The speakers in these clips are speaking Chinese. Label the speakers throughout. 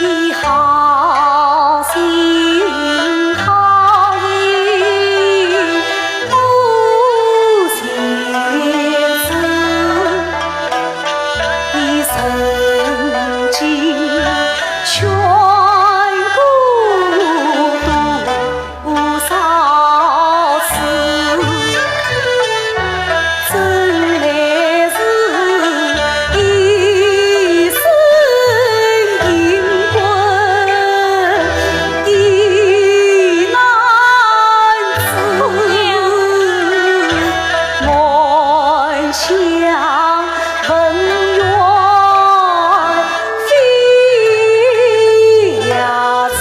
Speaker 1: 你好心好意我全知，你曾经劝过多少次，真来是一生因果意难知，梦想文远非呀子，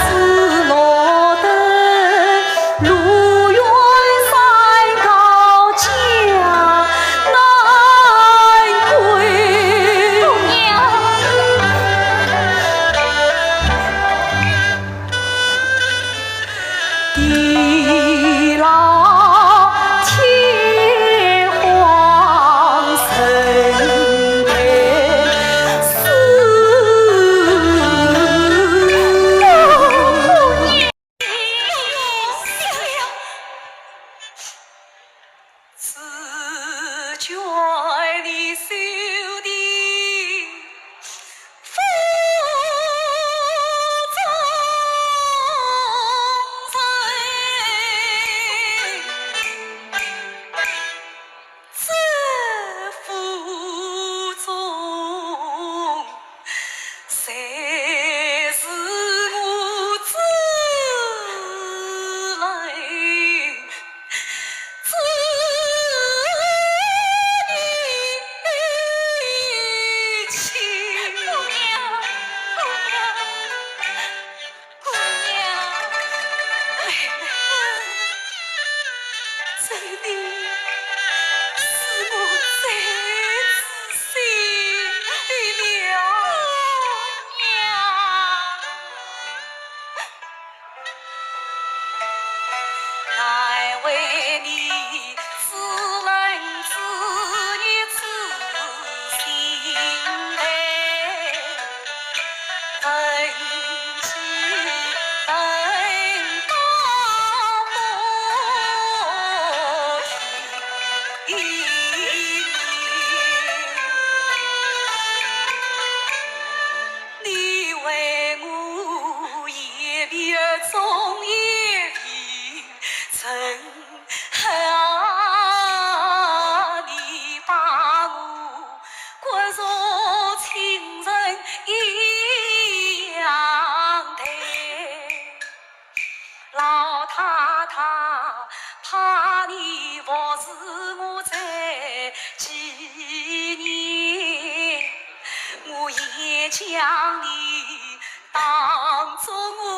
Speaker 1: 只落得路远山高墙难归。地老天荒生悲思，此卷里修的福中人，这福中谁是我之人？只你情。姑娘，这里是我最仔细了。乃为你此人知你此心悲，恨起恨到莫提。你为我一别中一别，曾你把我关入情人一样待，老太太怕你服侍我在几年，我也将你当作我